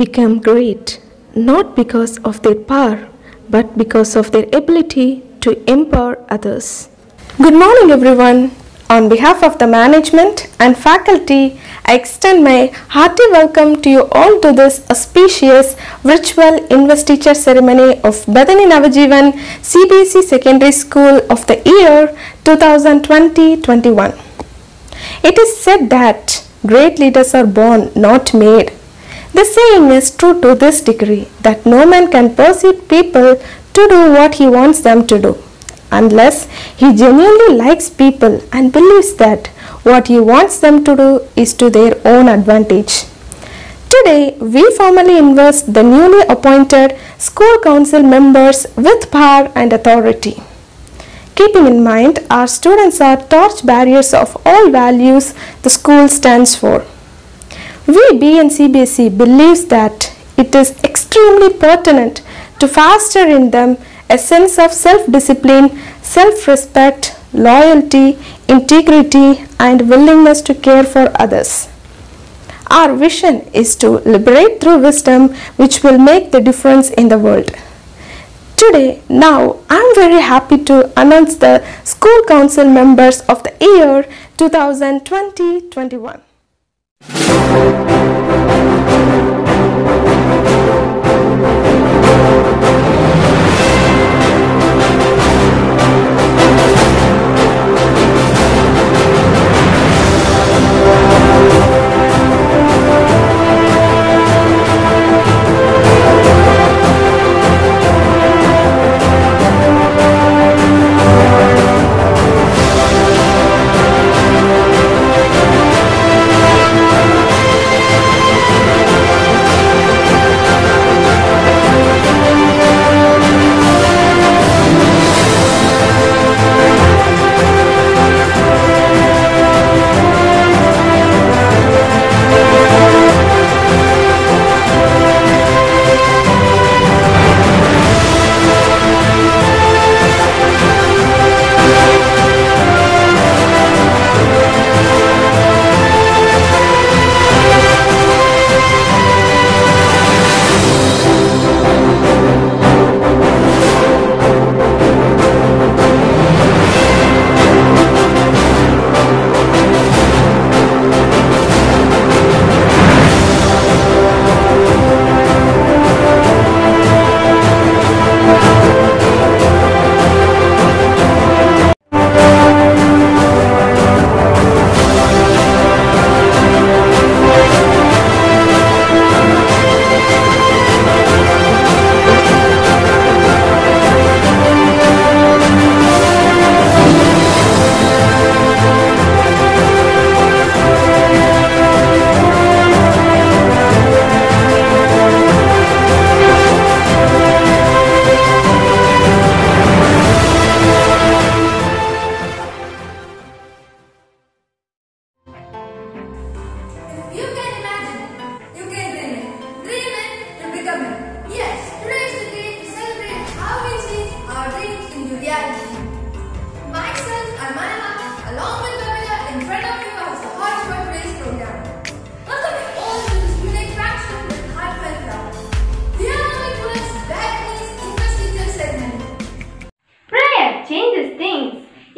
become great not because of their power but because of their ability to empower others. Good morning everyone. On behalf of the management and faculty, I extend my hearty welcome to you all to this auspicious virtual investiture ceremony of Bethany Navajivan CBSE Secondary School of the year 2020-21. It is said that great leaders are born, not made. The saying is true to this degree that no man can persuade people to do what he wants them to do, unless he genuinely likes people and believes that what he wants them to do is to their own advantage. Today, we formally invest the newly appointed school council members with power and authority. Keeping in mind, our students are torch bearers of all values the school stands for. We BNCBSE believes that it is extremely pertinent to foster in them a sense of self-discipline, self-respect, loyalty, integrity, and willingness to care for others. Our vision is to liberate through wisdom, which will make the difference in the world. Today, now, I am very happy to announce the school council members of the year 2020-21.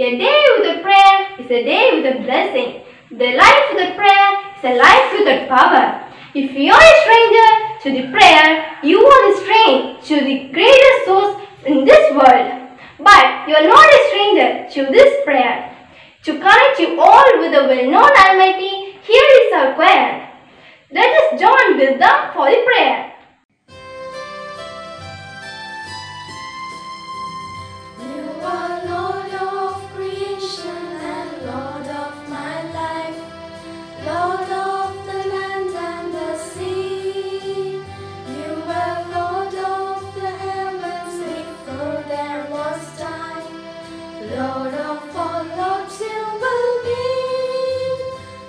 A day with a prayer is a day with a blessing. The life with a prayer is a life with a power. If you are a stranger to the prayer, you are a stranger to the greatest source in this world. But you are not a stranger to this prayer. To connect you all with the well-known Almighty, here is our choir. Let us join with them for the prayer. Lord of all lords, you will be.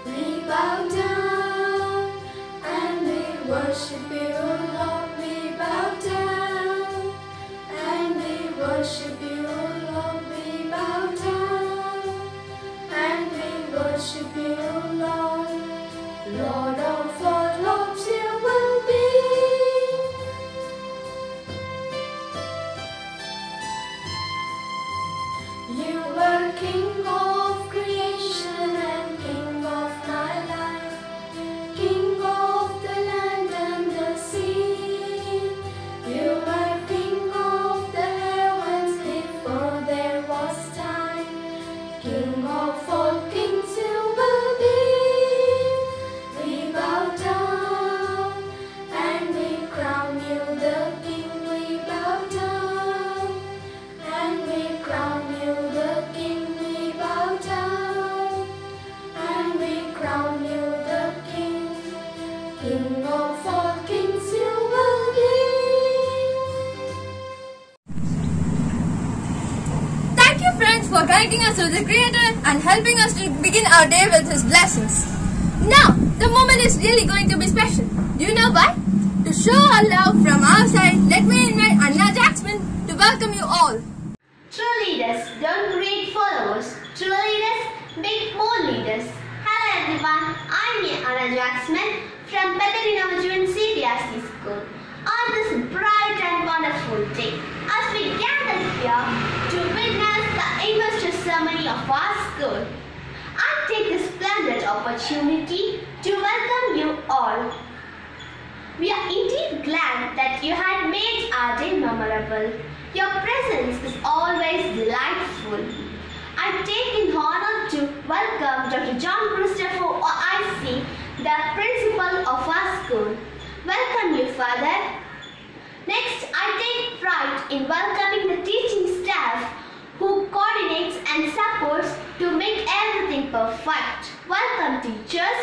We bow down and we worship you, Lord. We bow down and we worship you, Lord. We bow down and we worship you, Lord. Lord of all lords, you will be. You were King of creation and King of my life, King of the land and the sea. You were King of the heavens before there was time, King of all kings you will be. We bow down and we crown you the King. We bow down and we crown you the King. We bow down and we crown you the King. King of all kings you will be. Thank you, friends, for connecting us to the Creator and helping us to begin our day with His blessings. Now, the moment is really going to be special. Do you know why? To show our love from our side, let me invite Anna Jackson to welcome you all. True leaders don't create followers. True leaders make more leaders. Hello everyone, I'm Anna Jackson from Peperino June CBSE School. On this bright and wonderful day, as we gather here to witness the investor ceremony of our school, I take this splendid opportunity to welcome you all. We are indeed glad that you had made our day memorable. Your presence is always delightful. I take in honor to welcome Dr. John Christopher OIC, the principal of our school. Welcome you, Father. Next, I take pride in welcoming the teaching staff who coordinates and supports to make everything perfect. Welcome, teachers.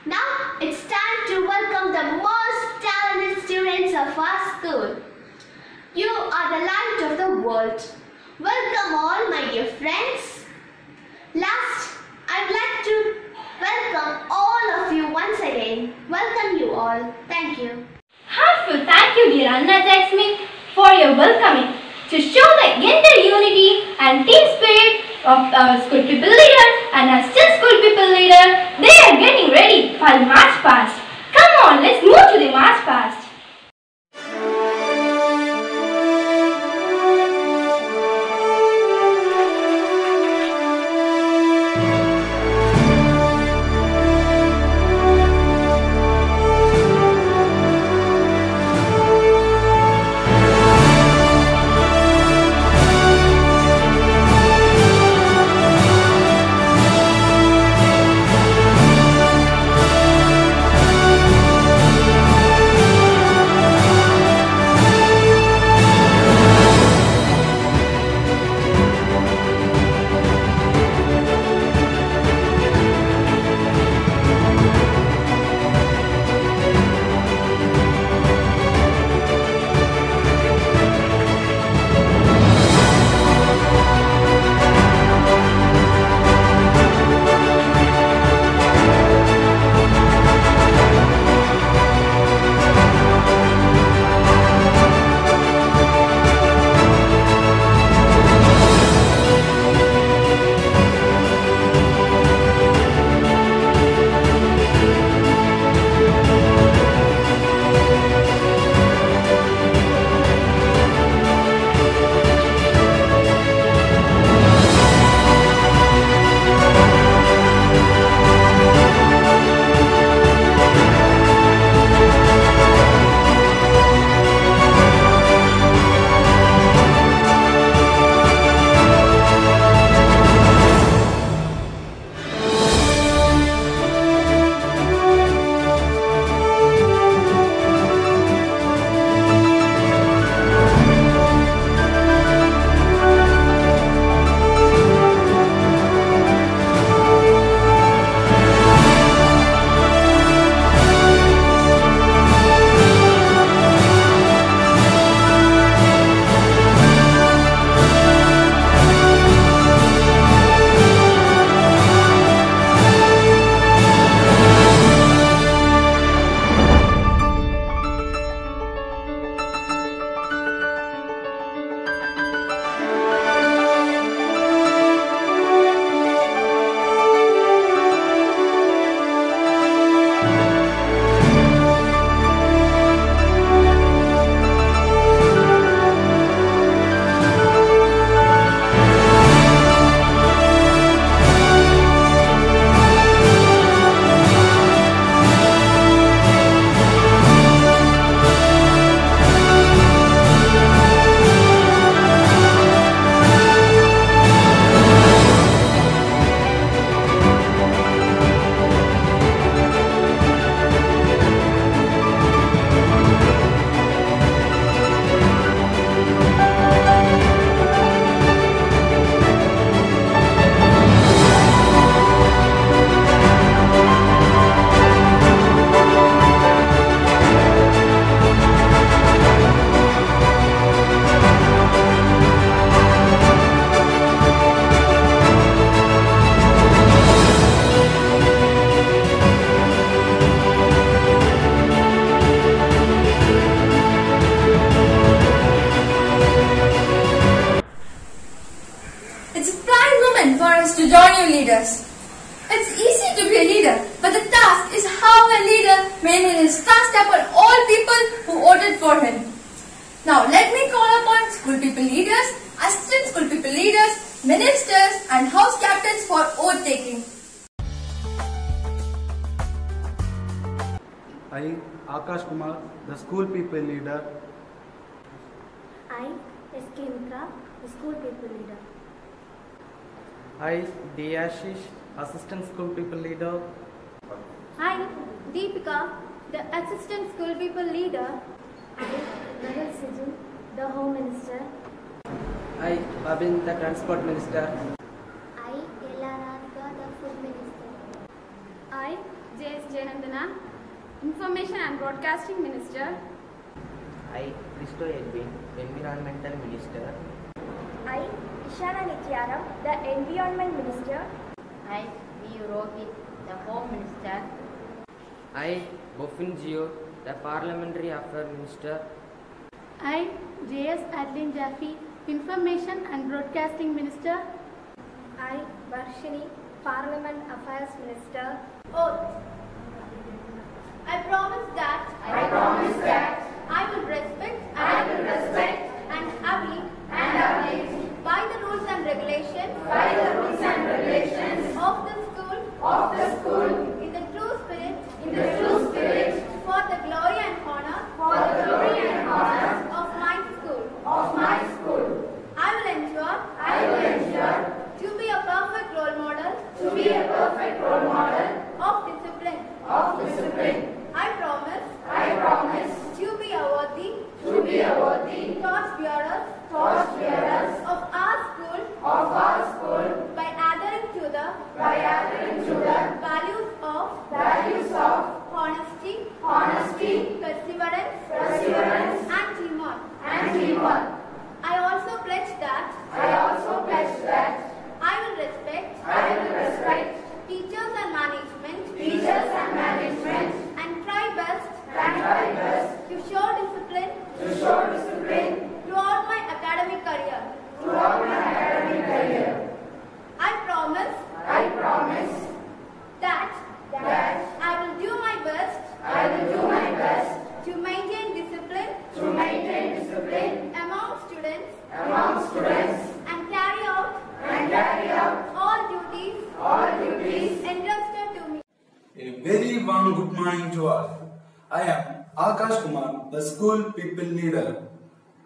Now it's time to welcome the most talented students of our school. You are the light of the world. Welcome all my dear friends. Last, I would like to welcome all of you once again. Welcome you all. Thank you. Heartfelt thank you, dear Anna Jackson, for your welcoming. To show the inter-unity and team spirit of our school people leader and our still school people leader, they are getting ready for the march past. Come on, let's move to the march past. request to join you leaders. It's easy to be a leader, but the task is how a leader maintains his trust upon all people who voted for him. Now let me call upon school people leaders, assistant school people leaders, ministers and house captains for oath taking. I, Akash Kumar, the school people leader. I, S.K. Mitra, the school people leader. I, D. Ashish, assistant school people leader. I, Deepika, the assistant school people leader. I, Nahal Siju, the home minister. I, Babin, the transport minister. I, Ella Radhika, the food minister. I, J.S. Jayanandana, information and broadcasting minister. I, Christo Edwin, environmental minister. I, Ishana Nityaram, the environment minister. I, V. Rohit, the home minister. I, Bofin Gio, the parliamentary affairs minister. I, J.S. Adeline Jaffe, information and broadcasting minister. I, Varshini, parliament affairs minister. Oath. I promise that I will respect and abide by the rules and regulations of the school in the true spirit for the glory and honor of my school. I will ensure to be a perfect role model of discipline. I promise to be a worthy torch bearers of our school by adhering to the values of honesty, perseverance, and teamwork. I also pledge that I will respect teachers and management and try best to show discipline throughout my academic career. I promise that I will do my best to maintain discipline among students and carry out all duties entrusted to me. A very warm good morning to all. I am Akash Kumar, the school people leader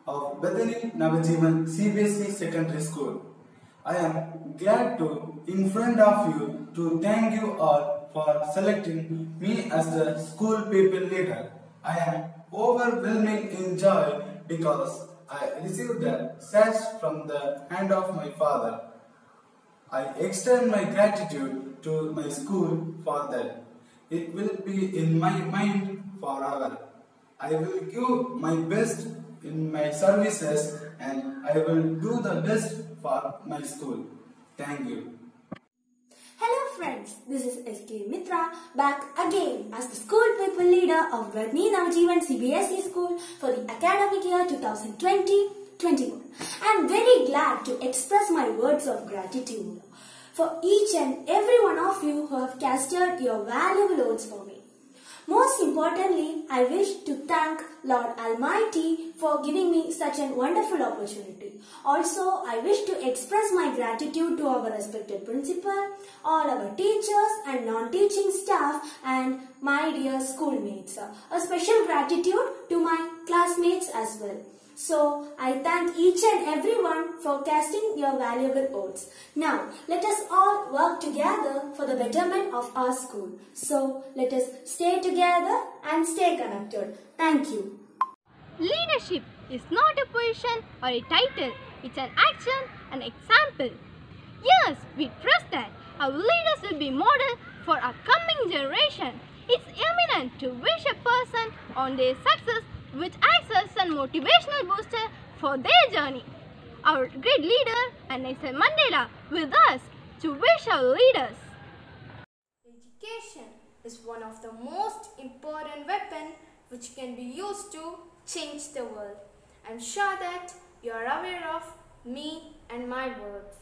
of Bethany Navajivan CBSE Secondary School. I am glad to in front of you to thank you all for selecting me as the school people leader. I am overwhelming in joy because I received a sash from the hand of my father. I extend my gratitude to my school for that. It will be in my mind forever. I will give my best in my services and I will do the best for my school. Thank you. Hello friends, this is S.K. Mitra back again as the school people leader of Bethany Navajivan CBSE School for the academic year 2020-21. I am very glad to express my words of gratitude for each and every one of you who have casted your valuable votes for me. Most importantly, I wish to thank Lord Almighty for giving me such a wonderful opportunity. Also, I wish to express my gratitude to our respected principal, all our teachers and non-teaching staff and my dear schoolmates. A special gratitude to my classmates as well. So, I thank each and everyone for casting your valuable votes. Now, let us all work together for the betterment of our school. So, let us stay together and stay connected. Thank you. Leadership is not a position or a title. It's an action, an example. Yes, we trust that our leaders will be model for our coming generation. It's eminent to wish a person on their success which acts as a motivational booster for their journey. Our great leader and Nelson Mandela with us to wish our leaders. Education is one of the most important weapons which can be used to change the world. I'm sure that you are aware of me and my words.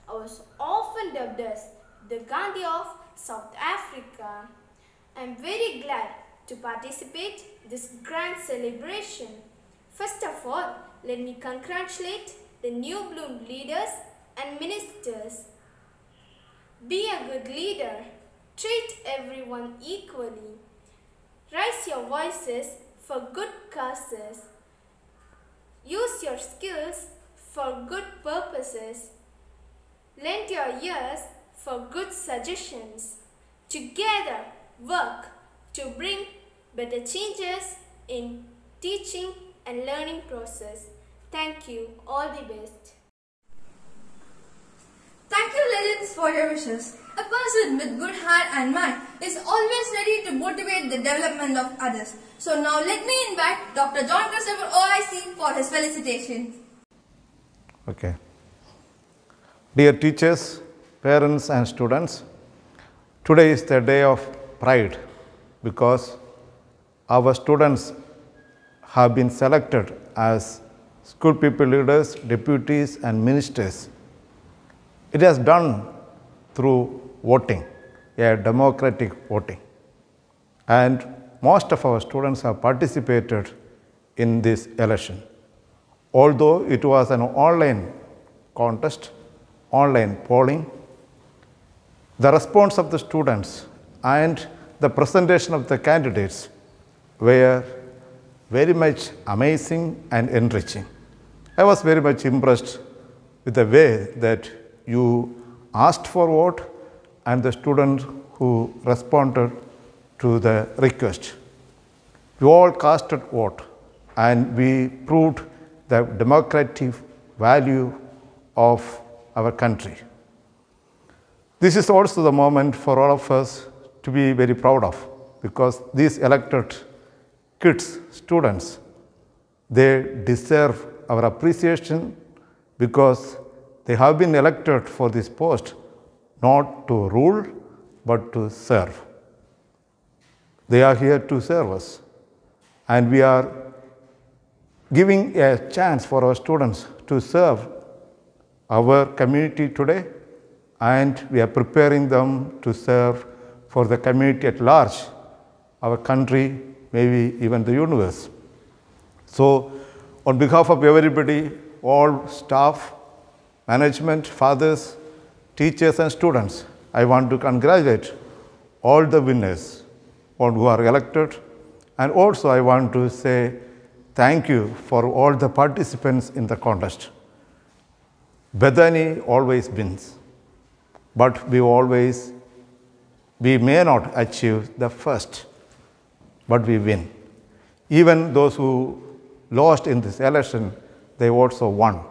I was often dubbed as the Gandhi of South Africa. I am very glad to participate in this grand celebration. First of all, let me congratulate the new bloom leaders and ministers. Be a good leader. Treat everyone equally. Raise your voices for good causes. Use your skills for good purposes. Lend your ears for good suggestions. Together, work to bring better changes in teaching and learning process. Thank you. All the best. Thank you, legends, for your wishes. A person with good heart and mind is always ready to motivate the development of others. So now let me invite Dr. John Christopher OIC for his felicitation. Okay. Dear teachers, parents and students, today is the day of pride because our students have been selected as school people leaders, deputies and ministers. It has done through voting, a democratic voting. And most of our students have participated in this election. Although it was an online contest, online polling, the response of the students and the presentation of the candidates were very much amazing and enriching. I was very much impressed with the way that you asked for vote and the students who responded to the request. We all casted vote and we proved the democratic value of our country. This is also the moment for all of us to be very proud of because these elected kids, students, they deserve our appreciation because they have been elected for this post not to rule but to serve. They are here to serve us and we are giving a chance for our students to serve our community today and we are preparing them to serve for the community at large, our country, maybe even the universe. So on behalf of everybody, all staff, management, fathers, teachers and students, I want to congratulate all the winners who are elected and also I want to say thank you for all the participants in the contest. Bethany always wins, but we may not achieve the first, but we win. Even those who lost in this election, they also won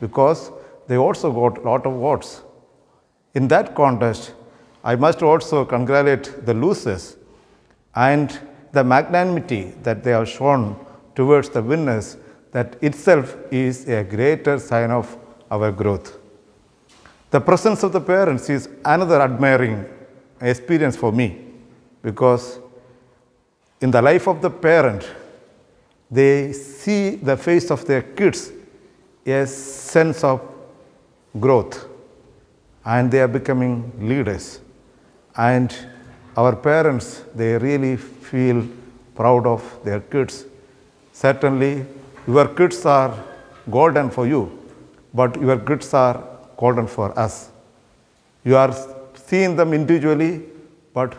because they also got a lot of votes. In that contest, I must also congratulate the losers and the magnanimity that they have shown towards the winners, that itself is a greater sign of our growth. The presence of the parents is another admiring experience for me because in the life of the parent, they see the face of their kids a sense of growth and they are becoming leaders. And our parents, they really feel proud of their kids. Certainly, your kids are golden for you, but your kids are golden for us. You are seeing them individually, but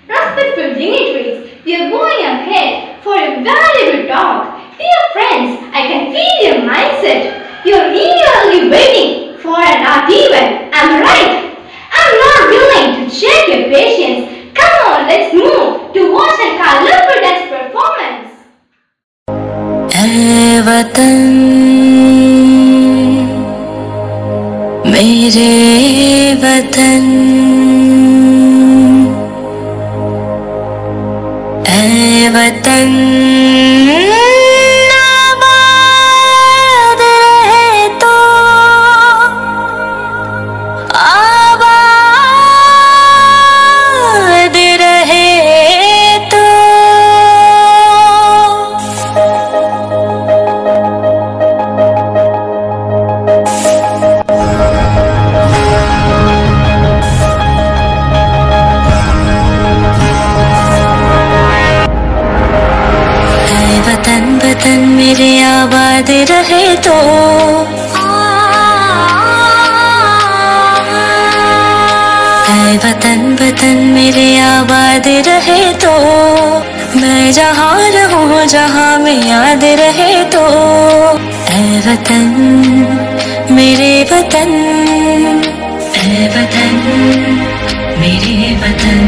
Respectful dignitaries, we are going ahead for a valuable talk. Dear friends, I can feel your mindset. You are eagerly waiting for an art event. I'm right. I'm not willing to check your patience. Come on, let's move to watch a colorful dance performance. ऐ वतन मेरे वतन, ऐ वतन आबाद रहे तो, आबाद रहे तो। वतन वतन मेरे आबाद रहे तो, मैं जहाँ रहूँ जहाँ में याद रहे तो, ऐ वतन मेरे वतन, ऐ वतन मेरे वतन।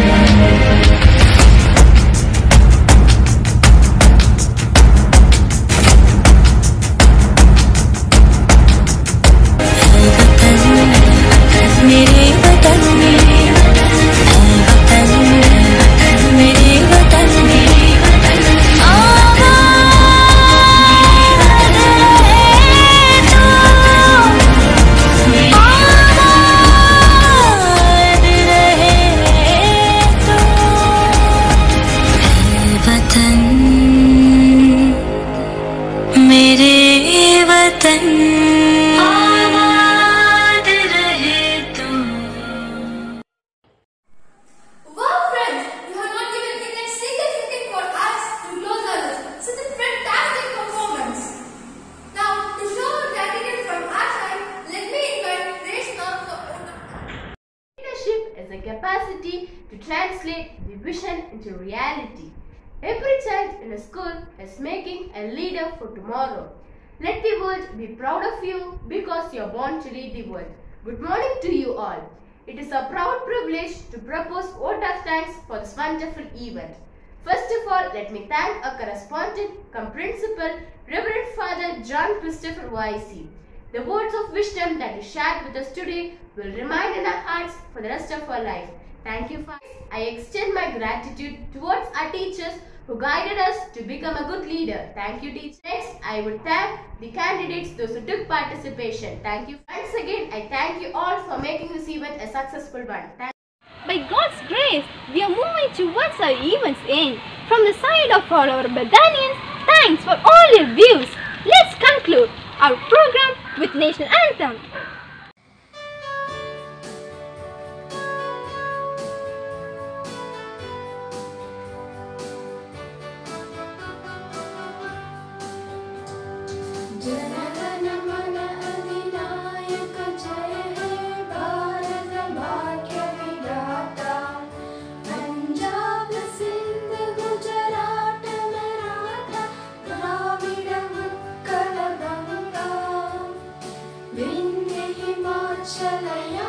मेरे वतन, मेरे वतन, मेरे वतन, मेरे वतन। आबाद रहे तो, आबाद रहे तो, वतन मेरे वतन। Capacity to translate the vision into reality. Every child in a school is making a leader for tomorrow. Let the world be proud of you because you are born to lead the world. Good morning to you all. It is a proud privilege to propose vote of thanks for this wonderful event. First of all, let me thank our correspondent, cum principal, Reverend Father John Christopher YC. The words of wisdom that he shared with us today will remain in our hearts for the rest of our life. Thank you, Father. I extend my gratitude towards our teachers who guided us to become a good leader. Thank you, teachers. Next, I would thank the candidates, those who took participation. Thank you. Once again, I thank you all for making this event a successful one. By God's grace, we are moving towards our event's end. From the side of all our Bethanians, thanks for all your views. Let's conclude our program with National Anthem. Chalaya